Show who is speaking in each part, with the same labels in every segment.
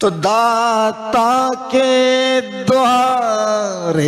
Speaker 1: तो दाता के द्वारे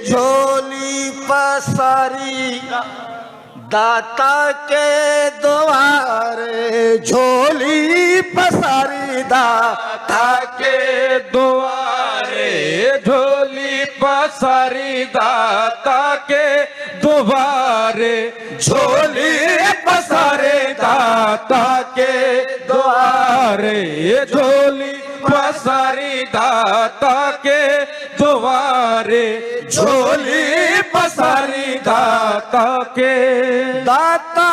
Speaker 1: झोली पसारी, दाता के द्वारे झोली पसारी, दाता
Speaker 2: के द्वारे झोली पसारी, दाता के द्वारे झोली पसारे, दाता के द्वारे झोली पसारी, दाता के द्वारे झोली पसारी, दाता के
Speaker 1: दाता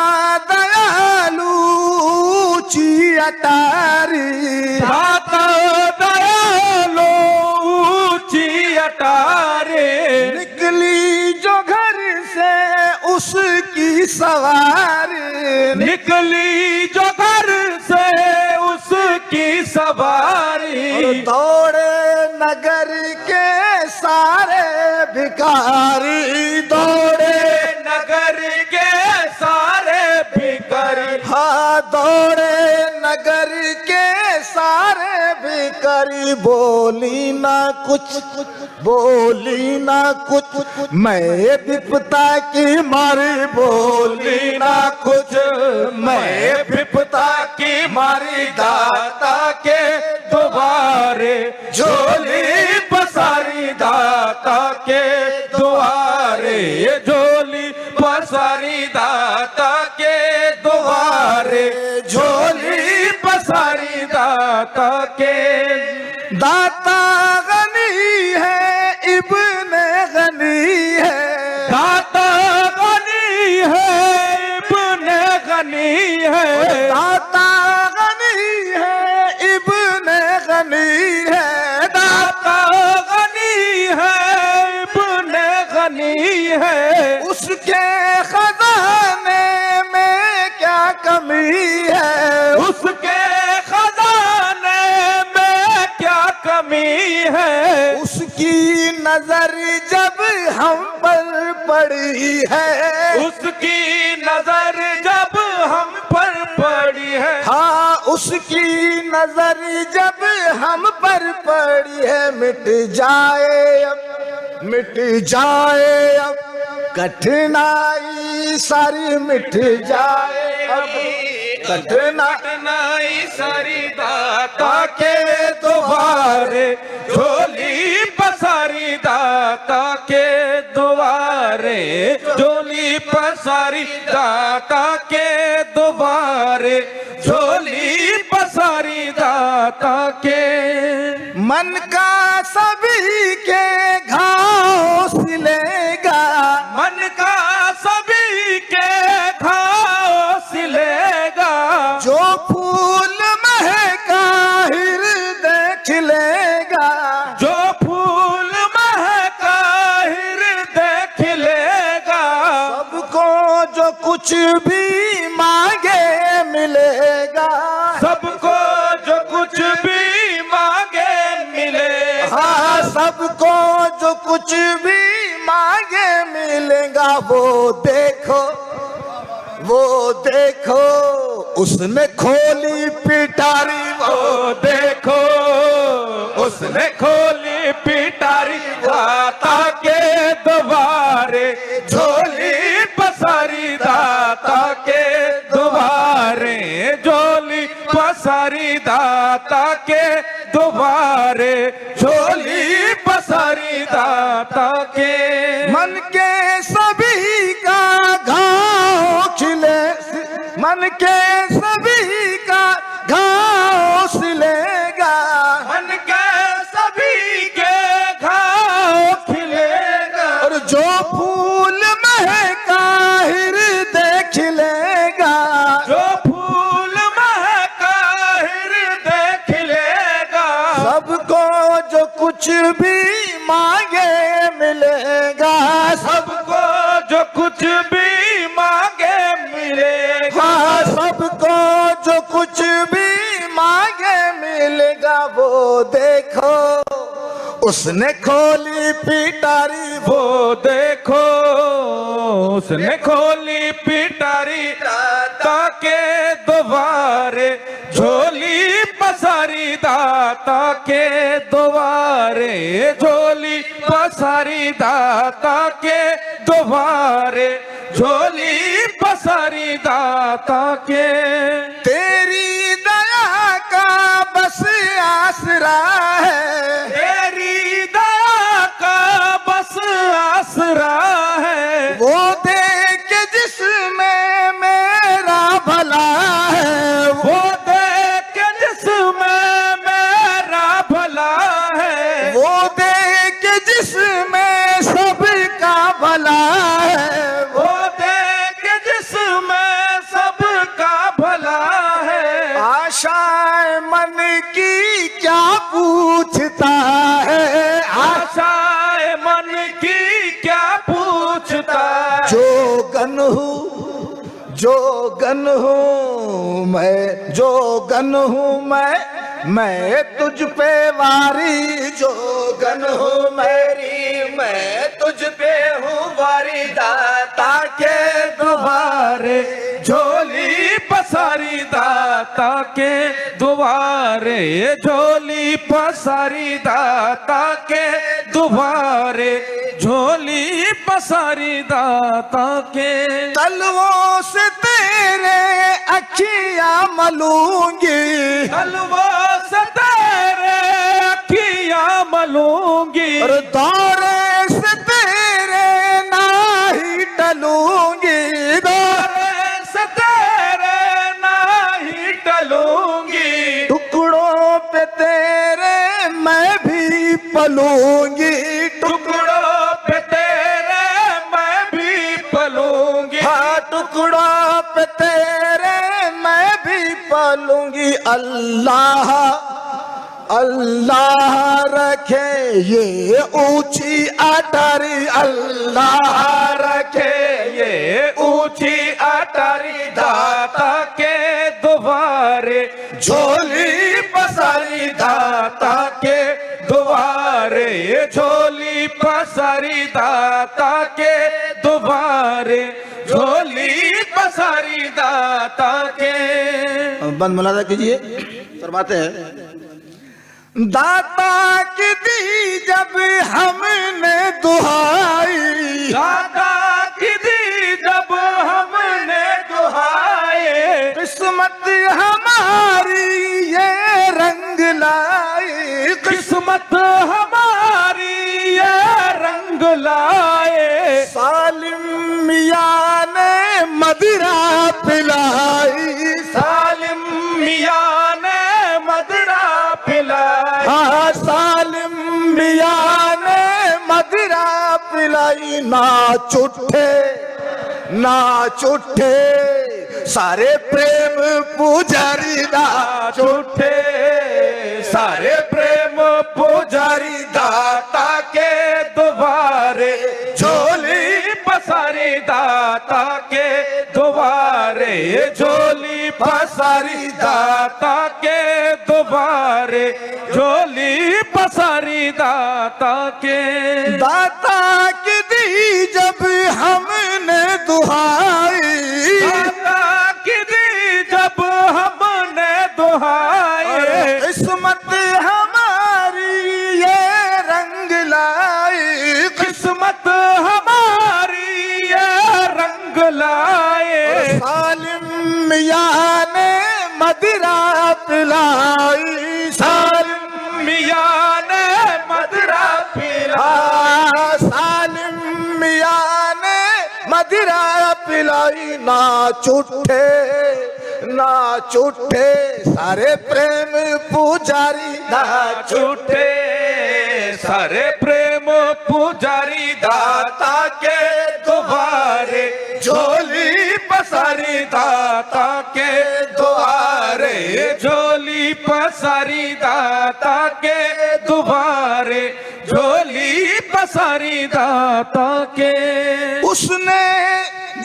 Speaker 1: दयालु ऊंची अटारी,
Speaker 2: दाता दयालु ऊंची अटारे,
Speaker 1: निकली जो घर से उसकी सवारी,
Speaker 2: निकली जो घर से उसकी सवारी,
Speaker 1: दौड़े नगर के सारे भिखारी, दौड़े
Speaker 2: नगर के सारे भिखारी,
Speaker 1: हाँ दौड़े नगर के सारे भिखारी, बोली ना कुछ, बोली ना कुछ, मैं विपता की मारी, बोली ना कुछ,
Speaker 2: मैं विपता की मारी, दाता के द्वारे झोली पसारी, दाता के द्वारे झोली पसारी, दाता के द्वारे झोली पसारी, दाता के
Speaker 1: दाता गनी है इब्ने गनी है,
Speaker 2: दाता गनी है इब्ने गनी है,
Speaker 1: दाता गनी है इब्ने गनी है,
Speaker 2: दाता गनी है इब्ने गनी है,
Speaker 1: उसके खजाने में क्या कमी है,
Speaker 2: उसके खजाने में क्या कमी है,
Speaker 1: उसकी नजर जब हम पर पड़ी है,
Speaker 2: उसकी नजर जब हम पर पड़ी है,
Speaker 1: हाँ उसकी नजर जब हम पर पड़ी है, मिट जाए अब, मिट जाए अब कठिनाई सारी, मिट जाए अब
Speaker 2: कठिनाई सारी, दाता के द्वारे झोली पसारी, दाता के द्वारे झोली पसारी, दाता के द्वारे झोली पसारी, दाता के
Speaker 1: मन का सभी के घाव सिलेगा,
Speaker 2: मन का सभी के घाव सिलेगा,
Speaker 1: जो फूल महका हृदय खिलेगा,
Speaker 2: जो फूल महका हृदय खिलेगा,
Speaker 1: सबको जो कुछ भी मांगे मिलेगा,
Speaker 2: सबको जो कुछ भी मांगे मिलेगा,
Speaker 1: हाँ सबको जो कुछ भी मांगे मिलेगा, वो देखो, वो देखो उसने खोली पिटारी,
Speaker 2: वो देखो उसने खोली पिटारी, दाता के द्वारे झोली पसारी, दाता के द्वारे झोली पसारी, दाता के द्वारे झोली पसारी, दाता के
Speaker 1: मन के सभी का घाव खिले, मन के सभी का घाव सिलेगा,
Speaker 2: मन के सभी के घाव खिलेगा,
Speaker 1: और जो फूल महका हृदय खिलेगा,
Speaker 2: जो फूल महका हृदय खिलेगा,
Speaker 1: सबको जो कुछ भी मांगे मिलेगा,
Speaker 2: सबको जो कुछ भी मांगे मिलेगा,
Speaker 1: हाँ सबको जो कुछ भी मांगे मिलेगा, वो देखो उसने खोली पिटारी,
Speaker 2: वो देखो उसने खोली पिटारी, दाता के द्वारे झोली पसारी दाता के द्वारे झोली पसारी दाता के द्वारे झोली पसारी दाता के
Speaker 1: तेरी दया का बस आसरा है,
Speaker 2: तेरी दया का बस आसरा है
Speaker 1: वो देख जिसमें मेरा भला है,
Speaker 2: वो देख जिसमें मेरा भला है
Speaker 1: वो देख जिसमें सबका भला है,
Speaker 2: वो देख जिसमें सबका भला है
Speaker 1: आशाएं मन की क्या पूछता है,
Speaker 2: आशाएं मन की क्या पूछता है
Speaker 1: जोगन हूँ मैं, जोगन हूँ मैं तुझ पे वारी, जोगन हूँ मैं तुझ पे हूँ वारी दाता के
Speaker 2: द्वारे झोली पसारी दाता के द्वारे झोली पसारी दाता के द्वारे झोली पसारी दाता के
Speaker 1: तलवों से तेरे अखियां मलूंगी,
Speaker 2: तलवों से तेरे अखियां मलूंगी
Speaker 1: और दौरे से तेरे नाही टलूंगी,
Speaker 2: दौरे से तेरे नहीं टलूंगी
Speaker 1: टुकड़ों पे तेरे मैं भी पलूंगी,
Speaker 2: टुकड़ों पे तेरे मैं भी पलूंगी
Speaker 1: हाँ टुकड़ों पे तेरे मैं भी पलूंगी। अल्लाह अल्लाह रखे ये ऊंची अटारी, अल्लाह
Speaker 2: रखे ये ऊंची अटारी दाता के द्वारे झोली पसारी दाता के द्वारे झोली पसारी दाता के द्वारे झोली पसारी दाता के
Speaker 1: बंद मुलाजा कीजिए, फरमाते हैं दाता की दी जब हमने दुहाई,
Speaker 2: दाता की दी जब हमने दुहाए
Speaker 1: किस्मत हमारी ये रंग लाई,
Speaker 2: किस्मत हमारी ये रंग लाए
Speaker 1: सालिम मियां ने मदिरा पिलाई,
Speaker 2: सालिम मियां ने मदरा पिलाई
Speaker 1: हाँ सालिम मियां ने मदिरा पिलाई, नाच उठे सारे प्रेम पुजारी, नाच
Speaker 2: उठे सारे प्रेम पुजारी दाता के द्वारे झोली पसारी दाता के द्वारे झोली पसारी दाता के द्वारे झोली पसारी दाता के
Speaker 1: दाता की दी जब हमने दुहाई,
Speaker 2: दाता की दी जब हमने दुहाए
Speaker 1: किस्मत हमारी ये रंग लाई,
Speaker 2: किस्मत हमारी ये रंग लाए
Speaker 1: सालिम मियां ने मदिरा पिलाई, सालिम
Speaker 2: मियां ने मदरा पिला
Speaker 1: सालिम मियां ने मदिरा पिलाई, नाच उठे सारे प्रेम पुजारी, नाच
Speaker 2: झूठे सारे प्रेम पुजारी दाता के द्वारे झोली पसारी दाता के द्वारे झोली पसारी दाता के द्वारे झोली पसारी दाता के
Speaker 1: उसने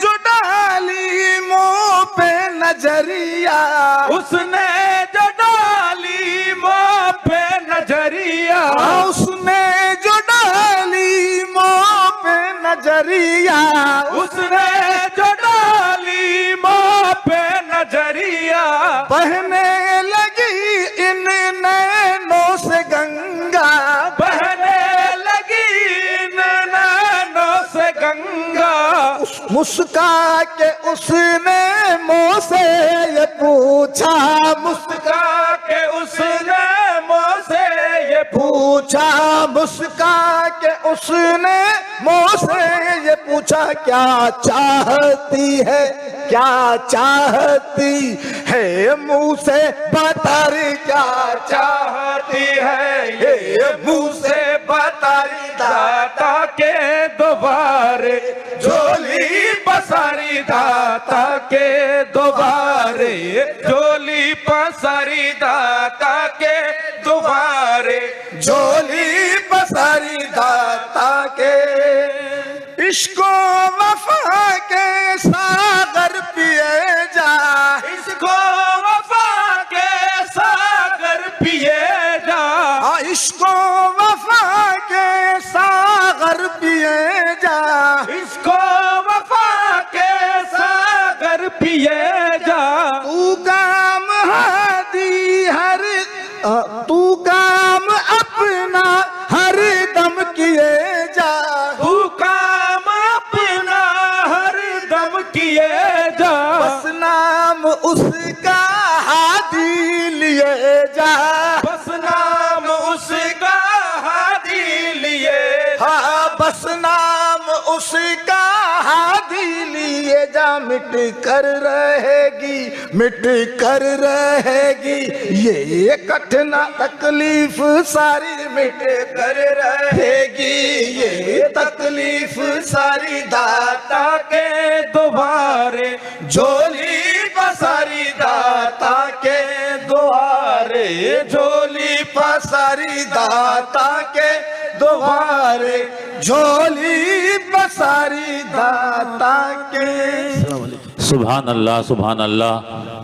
Speaker 1: जो डाली मुंह पे नजरिया,
Speaker 2: उसने जो डाली माँ पे नजरिया
Speaker 1: उसने जो डाली मुंह पे नजरिया,
Speaker 2: उसने जो डाली माँ पे
Speaker 1: मुस्का के उसने मुझसे ये पूछा,
Speaker 2: मुस्का के उसने मुझसे ये
Speaker 1: पूछा, मुस्का के उसने मुझसे ये पूछा, क्या चाहती है, क्या चाहती है, मुंह से बता रे क्या
Speaker 2: चाहती है, ये मुंह से बता रही दाता के दोबारे झोली पसारी, दाता के दोबारे झोली पसारी, दाता के दोबारे
Speaker 1: झोली पसारी दाता के। इश्को वफा के सागर पिए जा,
Speaker 2: इसको वफा के सागर पिए जा,
Speaker 1: इश्को वफा के सागर पिए जा,
Speaker 2: इसको वफा के सागर पिए जा।
Speaker 1: तू काम हादी हर, तू काम अपना हर दम किए जा,
Speaker 2: तू काम अपना हर दम किए जा,
Speaker 1: बस नाम उसका हादी लिए जा,
Speaker 2: बस नाम उसका हादी लिए जा,
Speaker 1: हाँ बस नाम उसका हादी लिए जा। मिट कर रहेगी, मिट कर रहेगी ये कठिन तकलीफ सारी, मिट कर रहेगी ये तकलीफ सारी, दाता
Speaker 2: के दोबारे
Speaker 1: झोली पसारी, दाता के द्वारे झोली पसारी, दाता के द्वारे झोली पसारी, दाता के।
Speaker 3: सुभान अल्लाह, सुभान अल्लाह।